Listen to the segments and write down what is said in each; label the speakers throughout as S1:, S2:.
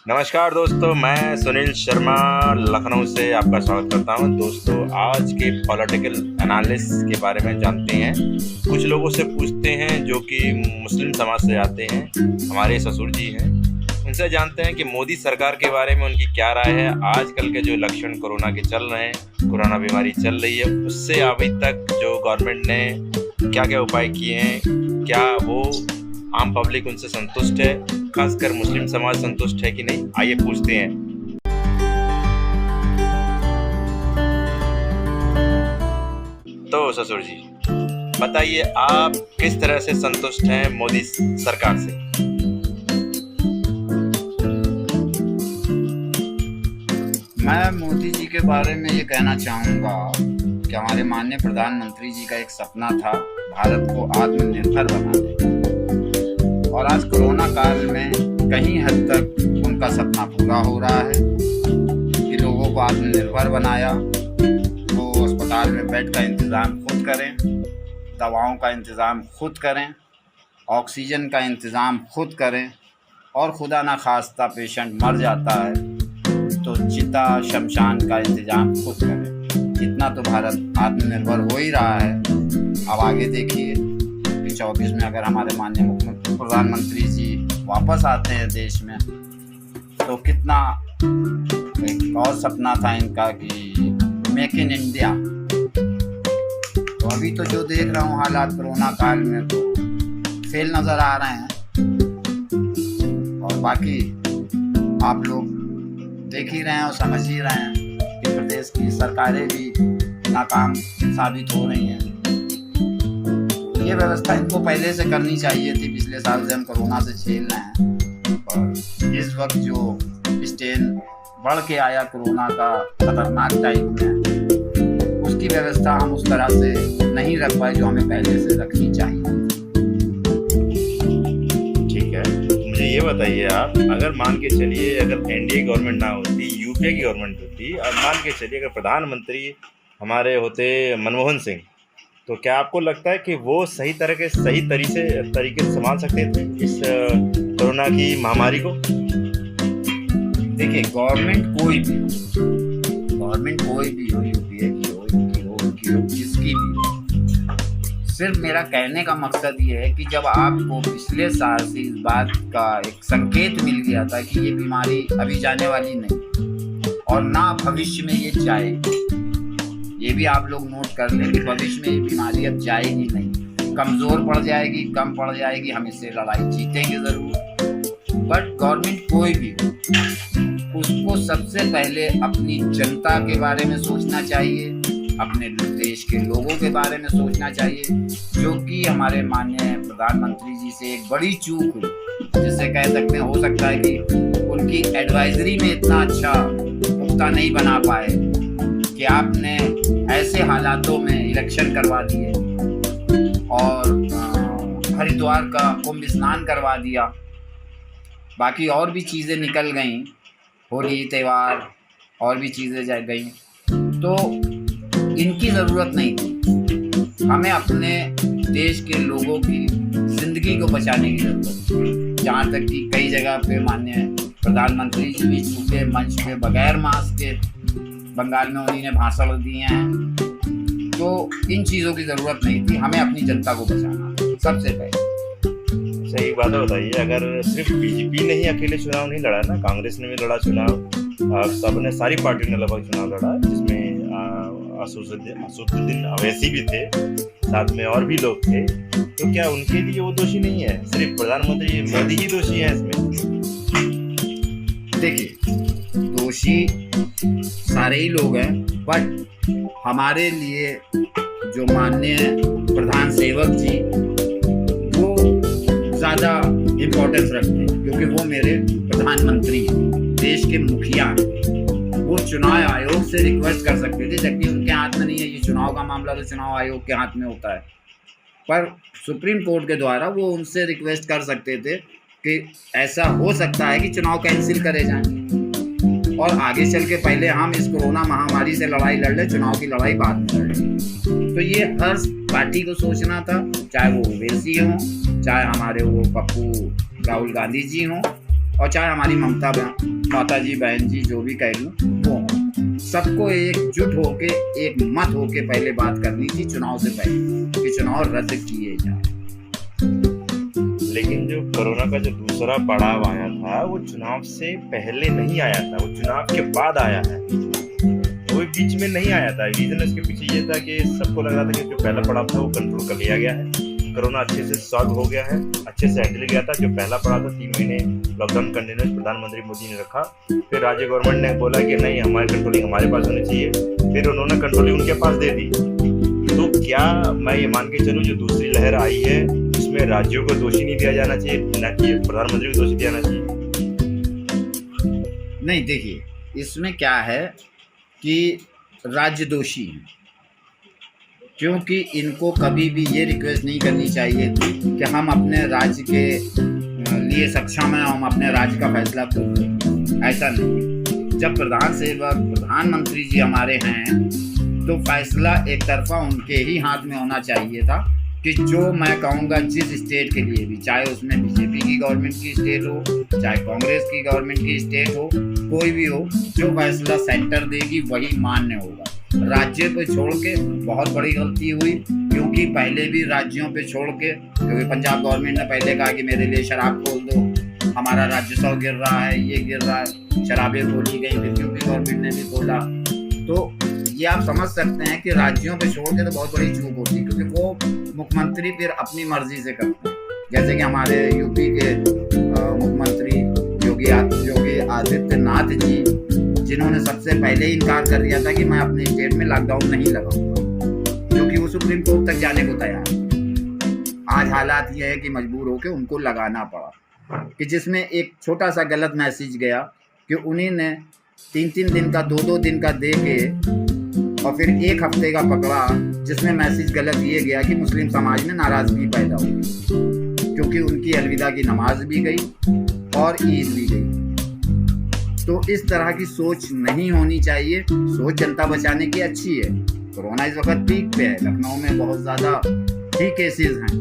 S1: नमस्कार दोस्तों, मैं सुनील शर्मा लखनऊ से आपका स्वागत करता हूं। दोस्तों, आज के पॉलिटिकल एनालिसिस के बारे में जानते हैं। कुछ लोगों से पूछते हैं जो कि मुस्लिम समाज से आते हैं, हमारे ससुर जी हैं। उनसे जानते हैं कि मोदी सरकार के बारे में उनकी क्या राय है। आजकल के जो लक्षण कोरोना के चल रहे हैं, कोरोना बीमारी चल रही है, उससे अभी तक जो गवर्नमेंट ने क्या क्या उपाय किए हैं, क्या वो आम पब्लिक उनसे संतुष्ट है, खासकर मुस्लिम समाज संतुष्ट है कि नहीं, आइए पूछते हैं। तो ससुर जी बताइए, आप किस तरह से संतुष्ट हैं मोदी सरकार से?
S2: मैं मोदी जी के बारे में ये कहना चाहूँगा कि हमारे माननीय प्रधानमंत्री जी का एक सपना था भारत को आत्मनिर्भर बनाने का, और आज कोरोना काल में कहीं हद तक उनका सपना पूरा हो रहा है कि लोगों को आत्मनिर्भर बनाया। वो अस्पताल में बेड का इंतज़ाम खुद करें, दवाओं का इंतज़ाम खुद करें, ऑक्सीजन का इंतज़ाम खुद करें, और खुदा ना खास्ता पेशेंट मर जाता है तो चिता शमशान का इंतज़ाम खुद करें। इतना तो भारत आत्मनिर्भर हो ही रहा है। अब आगे देखिए कि 24 में अगर हमारे माननीय प्रधानमंत्री जी वापस आते हैं देश में तो कितना एक और सपना था इनका कि मेक इन इंडिया। तो अभी तो जो देख रहा हूँ हालात कोरोना काल में तो फेल नज़र आ रहे हैं, और बाकी आप लोग देख ही रहे हैं और समझ ही रहे हैं कि प्रदेश की सरकारें भी नाकाम साबित हो रही हैं। ये व्यवस्था इनको पहले से करनी चाहिए थी। पिछले साल से हम कोरोना से झेल रहे हैं, और इस वक्त जो स्टेन बढ़ के आया कोरोना का खतरनाक टाइम में, उसकी व्यवस्था हम उस तरह से नहीं रख पाए जो हमें पहले से रखनी चाहिए।
S1: ठीक है, मुझे ये बताइए आप, अगर मान के चलिए अगर एनडीए गवर्नमेंट ना होती, यूपीए की गवर्नमेंट होती, और मान के चलिए अगर प्रधानमंत्री हमारे होते मनमोहन सिंह, तो क्या आपको लगता है कि वो सही तरीके से संभाल सकते थे इस कोरोना की महामारी को?
S2: देखिए, गवर्नमेंट कोई भी हो, यूपीए की हो, इनकी हो, जिसकी भी हो, सिर्फ मेरा कहने का मकसद ये है कि जब आपको पिछले साल से इस बात का एक संकेत मिल गया था कि ये बीमारी अभी जाने वाली नहीं और ना भविष्य में ये जाएगी, ये भी आप लोग नोट कर लें कि भविष्य में ये बीमारी अब जाएगी नहीं, कमज़ोर पड़ जाएगी, कम पड़ जाएगी, हम इससे लड़ाई जीतेंगे ज़रूर। बट गवर्नमेंट कोई भी हो, उसको सबसे पहले अपनी जनता के बारे में सोचना चाहिए, अपने देश के लोगों के बारे में सोचना चाहिए, जो कि हमारे माननीय प्रधानमंत्री जी से एक बड़ी चूक हुई, जिससे कह सकते हैं हो सकता है कि उनकी एडवाइजरी में इतना अच्छा पुख्ता नहीं बना पाए कि आपने ऐसे हालातों में इलेक्शन करवा दिए और हरिद्वार का कुंभ स्नान करवा दिया। बाकी और भी चीज़ें निकल गईं, होली त्यौहार और भी चीज़ें जा गई, तो इनकी ज़रूरत नहीं थी। हमें अपने देश के लोगों की ज़िंदगी को बचाने की ज़रूरत है। जहाँ तक कि कई जगह पे माननीय प्रधानमंत्री जी भी झूठे मंच पे बगैर मास्क के बंगाल में उन्हीं ने भाषण दिए हैं, तो इन चीज़ों की ज़रूरत नहीं थी। हमें अपनी जनता को बचाना सबसे पहले।
S1: सही बात बताइए, अगर सिर्फ बीजेपी ने ही अकेले चुनाव नहीं लड़ा ना, कांग्रेस ने भी लड़ा चुनाव, सबने, सारी पार्टियों ने लगभग चुनाव लड़ा, जिसमें असदुद्दीन अवैसी भी थे, साथ में और भी लोग थे। तो क्या उनके लिए वो दोषी नहीं है? सिर्फ प्रधानमंत्री मोदी ही दोषी है इसमें?
S2: देखिए, दोषी सारे ही लोग हैं, बट हमारे लिए जो माननीय प्रधान सेवक जी वो ज़्यादा इम्पोर्टेंस रखते हैं, क्योंकि वो मेरे प्रधानमंत्री हैं, देश के मुखिया हैं। वो चुनाव आयोग से रिक्वेस्ट कर सकते थे, जबकि उनके हाथ में नहीं है। ये चुनाव का मामला तो चुनाव आयोग के हाथ में होता है, पर सुप्रीम कोर्ट के द्वारा वो उनसे रिक्वेस्ट कर सकते थे कि ऐसा हो सकता है कि चुनाव कैंसिल करे जाएं और आगे चल के पहले हम इस कोरोना महामारी से लड़ाई लड़ लें, चुनाव की लड़ाई बाद में लड़ लें। तो ये हर पार्टी को सोचना था, चाहे वो ओवैसी हों, चाहे हमारे वो पप्पू राहुल गांधी जी हों, और चाहे हमारी माता जी, बहन जी, जो भी कह लूँ वो हों। सबको एकजुट होके, एक मत होके पहले बात करनी थी चुनाव से पहले कि चुनाव रद्द किए जाए।
S1: लेकिन जो कोरोना का जो दूसरा पड़ाव आया था वो चुनाव से पहले नहीं आया था, वो चुनाव के बाद आया है। वो बीच में नहीं आया था। रीजन इसके पीछे ये था कि सबको लग रहा था कि जो पहला पड़ाव था वो कंट्रोल कर लिया गया है, कोरोना अच्छे से सॉल्व हो गया है, अच्छे से हैंडल गया था। जो पहला पड़ाव था 3 महीने लॉकडाउन कंटिन्यूस प्रधानमंत्री मोदी ने रखा। फिर राज्य गवर्नमेंट ने बोला कि नहीं, हमारी कंट्रोलिंग हमारे पास होनी चाहिए, फिर उन्होंने कंट्रोलिंग उनके पास दे दी। तो क्या मैं ये मान के चलूँ जो दूसरी लहर आई है उसमें राज्यों को दोषी नहीं दिया जाना चाहिए, न कि प्रधानमंत्री को दोषी दिया जाना चाहिए?
S2: नहीं, देखिए इसमें क्या है कि राज्य दोषी हैं, क्योंकि इनको कभी भी ये रिक्वेस्ट नहीं करनी चाहिए थी कि हम अपने राज्य के लिए सक्षम हैं, हम अपने राज्य का फैसला खुद लें। ऐसा नहीं। जब प्रधानमंत्री जी हमारे हैं तो फैसला एक तरफा उनके ही हाथ में होना चाहिए था कि जो मैं कहूँगा जिस स्टेट के लिए भी, चाहे उसमें बीजेपी की गवर्नमेंट की स्टेट हो, चाहे कांग्रेस की गवर्नमेंट की स्टेट हो, कोई भी हो, जो फैसला सेंटर देगी वही मान्य होगा। राज्य पे छोड़ के बहुत बड़ी गलती हुई, क्योंकि पहले भी राज्यों पे छोड़ के, क्योंकि पंजाब गवर्नमेंट ने पहले कहा कि मेरे लिए शराब खोल दो, हमारा राजस्व गिर रहा है, ये गिर रहा है, शराबें खोली गई, फिर यूपी गवर्नमेंट ने भी खोला। तो ये आप समझ सकते हैं कि राज्यों पे छोड़ के तो बहुत बड़ी चूक होती है, क्योंकि वो मुख्यमंत्री फिर अपनी मर्जी से करते हैं। जैसे कि हमारे यूपी के मुख्यमंत्री योगी आदित्यनाथ जी, जिन्होंने सबसे पहले ही इनकार कर दिया था कि मैं अपने स्टेट में लॉकडाउन नहीं लगाऊंगा, क्योंकि वो सुप्रीम कोर्ट तक जाने को तैयार है। आज हालात ये है कि मजबूर होकर उनको लगाना पड़ा, कि जिसमें एक छोटा सा गलत मैसेज गया कि उन्हीं ने 3-3 दिन का, 2-2 दिन का दे के और फिर 1 हफ्ते का पकड़ा, जिसमें मैसेज गलत ये गया कि मुस्लिम समाज में नाराजगी पैदा हुई, क्योंकि उनकी अलविदा की नमाज भी गई और ईद भी गई। तो इस तरह की सोच नहीं होनी चाहिए। सोच जनता बचाने की अच्छी है। कोरोना इस वक्त पीक पे है, लखनऊ में बहुत ज़्यादा ही केसेस हैं,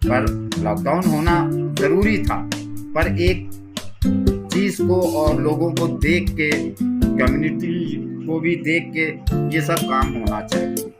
S2: पर लॉकडाउन होना ज़रूरी था। पर एक चीज़ को और लोगों को देख के, कम्युनिटी को भी देख के ये सब काम होना चाहिए।